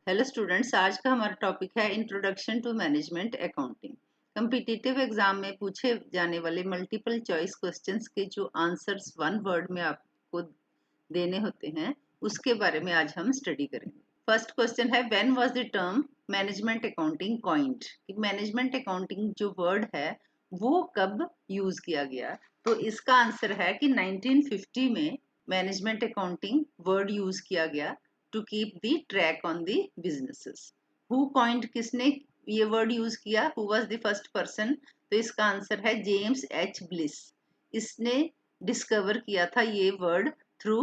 Hello students, आज का हमारा टॉपिक है introduction to management accounting. Competitive exam में पूछे जाने वाले मल्टीपल चॉइस क्वेश्चंस के जो आंसर्स वन वर्ड में आपको देने होते हैं, उसके बारे में आज हम स्टडी करेंगे। फर्स्ट क्वेश्चन है, when was the term management accounting coined? कि मैनेजमेंट अकाउंटिंग जो वर्ड है वो कब यूज किया गया? तो इसका आंसर है कि 1950 में मैनेजमेंट अकाउंटिंग वर्ड यूज किया गया to keep the track on the businesses. Who coined, किसने ये वर्ड यूज किया? Who was the first person? तो इसका आंसर है जेम्स एच ब्लिस। इसने डिस्कवर किया था ये word through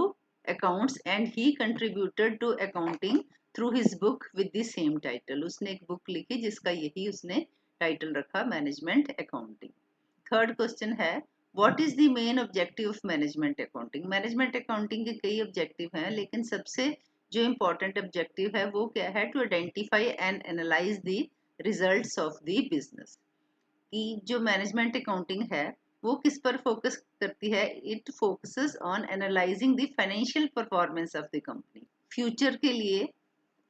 accounts and he contributed to accounting through his book with the same title. उसने एक बुक लिखी जिसका यही उसने टाइटल रखा, मैनेजमेंट अकाउंटिंग। थर्ड क्वेश्चन है, what is the main objective of management accounting? Management accounting के कई ऑब्जेक्टिव हैं, लेकिन सबसे जो इम्पोर्टेंट ऑब्जेक्टिव है वो क्या है? To identify and analyse the results of the business. कि जो मैनेजमेंट अकाउंटिंग है वो किस पर फोकस करती है? It focuses on analysing the financial performance of the company. Future के लिए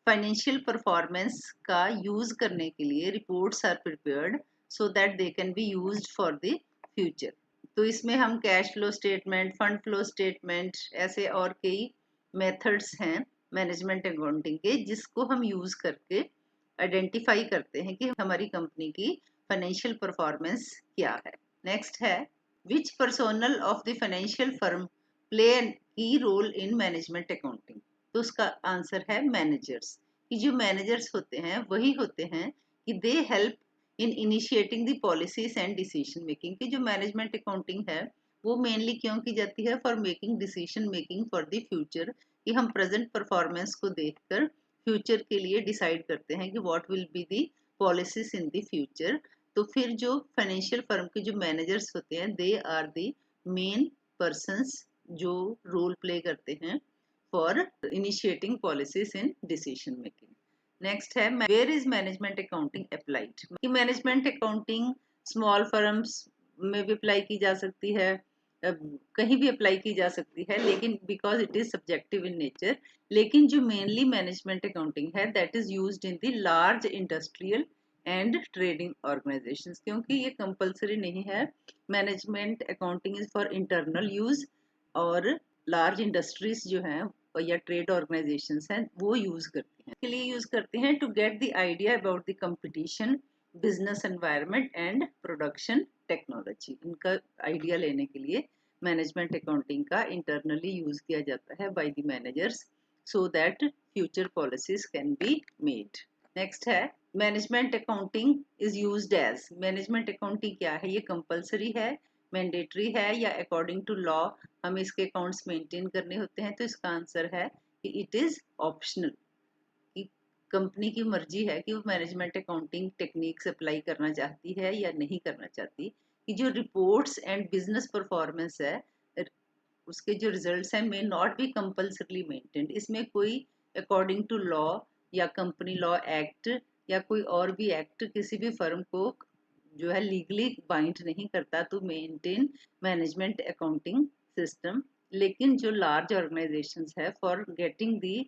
फाइनेंशियल परफॉर्मेंस का यूज करने के लिए reports are prepared so that they can be used for the future. तो इसमें हम cash flow statement, fund flow statement, ऐसे और कई मेथड्स हैं मैनेजमेंट अकाउंटिंग के जिसको हम यूज करके आइडेंटिफाई करते हैं कि हमारी कंपनी की फाइनेंशियल परफॉर्मेंस क्या है। नेक्स्ट है, which personnel of the financial firm play an key role in management accounting? तो उसका आंसर है मैनेजर्स। कि जो मैनेजर्स होते हैं वही होते हैं कि they help in initiating the policies and decision making. की जो मैनेजमेंट अकाउंटिंग है वो मेनली क्यों की जाती है? For making decision making for the future. कि हम प्रेजेंट परफॉर्मेंस को देखकर फ्यूचर के लिए डिसाइड करते हैं कि what will be the policies in the future. तो फिर जो फाइनेंशियल फर्म के जो मैनेजर्स होते हैं they are the main persons जो रोल प्ले करते हैं for initiating policies in decision making. Next है, where is management accounting applied? कि मैनेजमेंट अकाउंटिंग स्मॉल फर्म्स में भी अप्लाई की जा सकती है, कहीं भी अप्लाई की जा सकती है, लेकिन because it is subjective in nature. लेकिन जो मेनली मैनेजमेंट अकाउंटिंग है that is used in the large industrial and trading organisations, क्योंकि ये कंपलसरी नहीं है। Management accounting is for internal use, और लार्ज इंडस्ट्रीज जो हैं या ट्रेड ऑर्गेनाइजेशंस हैं वो यूज करती हैं, के लिए यूज करते हैं to get the idea about the competition, business environment and production technology. इनका आइडिया लेने के लिए मैनेजमेंट अकाउंटिंग का इंटरनली यूज किया जाता है by the managers so that future policies can be made. Next है, management accounting is used as. Management accounting क्या है? ये कंपलसरी है, मैंडेटरी है, या अकॉर्डिंग टू लॉ हमें इसके अकाउंट्स मेंटेन करने होते हैं? तो इसका आंसर है कि इट इज ऑप्शनल। कि कंपनी की मर्जी है कि वो मैनेजमेंट अकाउंटिंग टेक्निक्स अप्लाई करना चाहती है या नहीं करना चाहती। कि जो रिपोर्ट्स एंड बिजनेस परफॉर्मेंस है उसके जो रिजल्ट्स हैं may not be compulsorily maintained. इसमें कोई अकॉर्डिंग टू लॉ या कंपनी लॉ एक्ट या कोई और भी एक्ट किसी भी फर्म को जो है लीगली बाइंड नहीं करता to maintain management accounting system. लेकिन जो लार्ज ऑर्गेनाइजेशंस है for getting the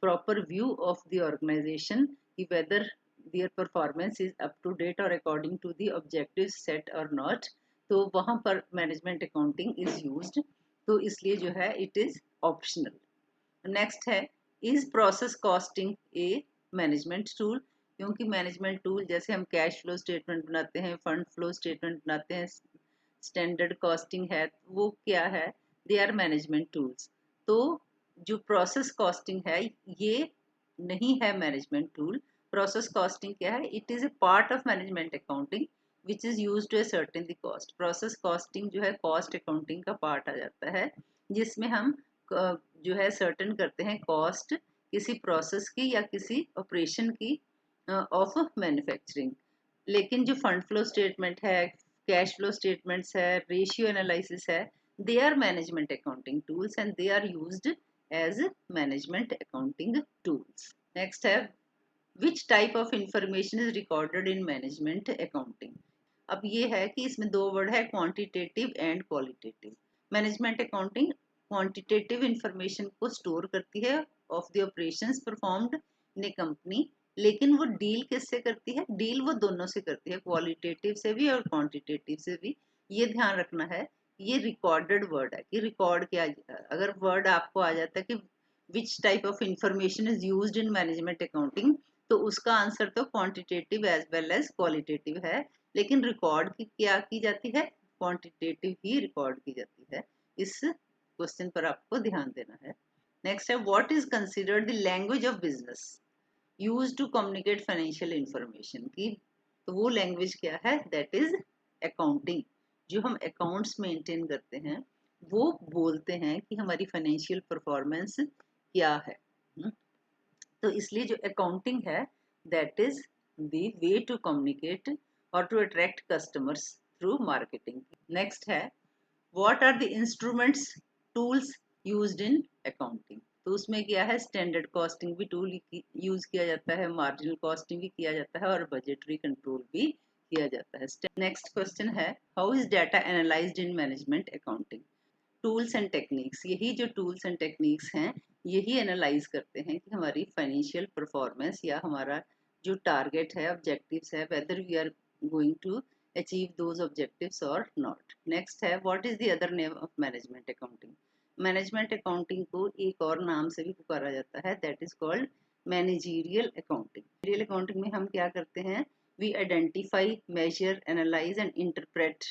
proper view of the organisation कि whether their performance is up to date or according to the objectives set or not, तो वहां पर management accounting is used. तो इसलिए जो है इट इज ऑप्शनल। नेक्स्ट है, is process costing A management tool? क्योंकि मैनेजमेंट टूल जैसे हम कैश फ्लो स्टेटमेंट बनाते हैं, फंड फ्लो स्टेटमेंट बनाते हैं, स्टैंडर्ड कॉस्टिंग है, वो क्या है? They are management tools. तो जो प्रोसेस कॉस्टिंग है ये नहीं है मैनेजमेंट टूल। प्रोसेस कॉस्टिंग क्या है? It is a part of management accounting which is use to certain the cost. Process costing जो है कॉस्ट अकाउंटिंग का पार्ट आ जाता है, जिसमें हम जो है सर्टेन करते हैं कॉस्ट किसी प्रोसेस की या किसी ऑपरेशन की ऑफ मैन्युफैक्चरिंग। लेकिन जो फंड फ्लो स्टेटमेंट है, कैश फ्लो स्टेटमेंट्स है, रेशियो एनालिसिस है, they are management accounting tools and they are used as management accounting tools. Next है, which type of information is recorded in management accounting? अब ये है कि इसमें दो वर्ड है, quantitative and qualitative. Management accounting quantitative information को store करती है of the operations performed in a company, लेकिन वो डील किससे करती है? डील वो दोनों से करती है, क्वालिटेटिव से भी और क्वांटिटेटिव से भी। ये ध्यान रखना है। ये रिकॉर्डेड वर्ड है कि रिकॉर्ड किया, अगर वर्ड आपको आ जाता है कि which type of information is used in management accounting, तो उसका आंसर तो quantitative as well as qualitative है, लेकिन रिकॉर्ड की क्या की जाती है? क्वांटिटेटिव ही रिकॉर्ड की जाती है। इस क्वेश्चन पर आपको ध्यान देना है। नेक्स्ट है, what is considered the language of business use to communicate financial information की? तो वो लैंग्वेज क्या है? That is accounting. जो हम अकाउंट्स मेंटेन करते हैं वो बोलते हैं कि हमारी फाइनेंशियल परफॉर्मेंस क्या है। तो इसलिए जो अकाउंटिंग है that is the way to communicate और to attract customers through marketing. Next है, what are the instruments tools used in accounting? तो उसमें क्या है? स्टैंडर्ड कॉस्टिंग भी टूल यूज किया जाता है, मार्जिनल कॉस्टिंग भी किया जाता है और बजटरी कंट्रोल भी किया जाता है। नेक्स्ट क्वेश्चन है, how is data analysed in management accounting? Tools and techniques, यही जो टूल्स एंड टेक्निक्स हैं यही एनालाइज करते हैं कि हमारी फाइनेंशियल परफॉर्मेंस या हमारा जो टारगेट है, ऑब्जेक्टिव्स है, whether we are going to achieve those objectives or not. Next है, what is the other name of management accounting? Management accounting को एक और नाम से भी पुकारा जाता है, that is called managerial accounting. Managerial accounting में हम क्या करते हैं? We identify, measure, analyse and interpret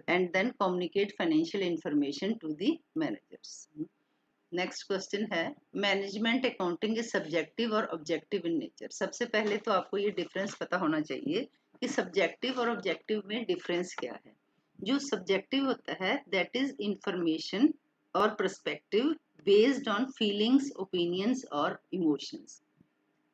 and then communicate financial information to the managers. Next question है, मैनेजमेंट अकाउंटिंग इज सब्जेक्टिव और ऑब्जेक्टिव इन नेचर? सबसे पहले तो आपको ये डिफरेंस पता होना चाहिए कि सब्जेक्टिव और ऑब्जेक्टिव में डिफरेंस क्या है। जो सब्जेक्टिव होता है दैट इज इंफॉर्मेशन और perspective based on feelings, opinions और इमोशंस,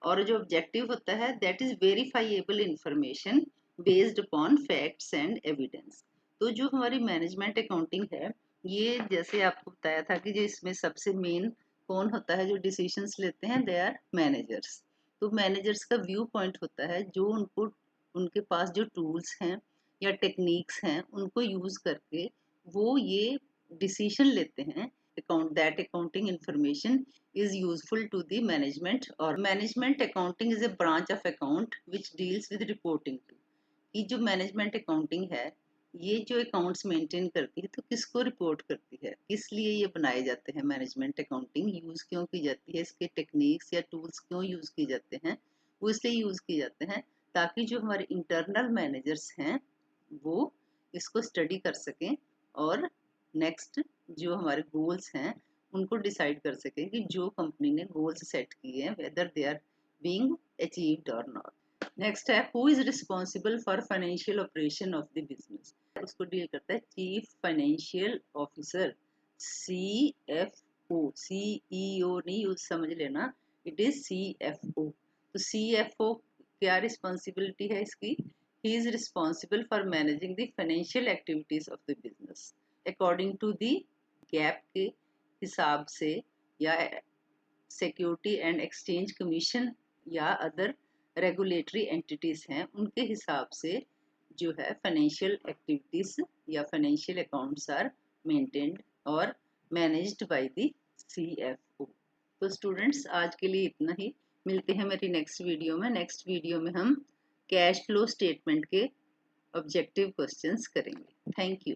और जो ऑब्जेक्टिव होता है that is verifiable information based upon facts and evidence. तो जो हमारी मैनेजमेंट अकाउंटिंग है, ये जैसे आपको बताया था कि जो इसमें सबसे मेन कौन होता है जो डिसीजंस लेते हैं, दे आर मैनेजर्स। तो मैनेजर्स का व्यू पॉइंट होता है जो उनको, उनके पास जो टूल्स हैं या टेक्निक्स हैं उनको यूज करके वो ये डिसीजन लेते हैं account that accounting information is useful to the management, or management accounting is a branch of account which deals with reporting to। ये जो मैनेजमेंट अकाउंटिंग है ये जो अकाउंट्स मेंटेन करती है तो किसको रिपोर्ट करती है, किस लिए ये बनाए जाते हैं? मैनेजमेंट अकाउंटिंग यूज क्यों की जाती है, इसके टेक्निक्स या टूल्स क्यों यूज किए जाते हैं? वो इसलिए यूज किए जाते हैं ताकि जो हमारे इंटरनल मैनेजर्स हैं वो इसको स्टडी कर सकें और नेक्स्ट जो हमारे गोल्स हैं उनको डिसाइड कर सकें कि जो कंपनी ने गोल्स सेट किए हैं whether they are being achieved और नॉट। नेक्स्ट है, who is responsible for financial operation of the business? उसको डील करता है chief financial officer, CFO। CEO नहीं यूज समझ लेना, इट इज CFO। तो CFO क्या रिस्पॉन्सिबिलिटी है इसकी? He is responsible for managing the financial activities of the business according to the gap के हिसाब से या सिक्योरिटी एंड एक्सचेंज कमीशन या अदर रेगुलेटरी एंटिटीज हैं उनके हिसाब से जो है फाइनेंशियल एक्टिविटीज या फाइनेंशियल अकाउंट्स आर मेंटेन्ड और मैनेज्ड बाय द CFO। तो स्टूडेंट्स आज के लिए इतना ही, मिलते हैं मेरी नेक्स्ट वीडियो में। नेक्स्ट वीडियो में हम कैश फ्लो स्टेटमेंट के ऑब्जेक्टिव क्वेश्चंस करेंगे। Thank you.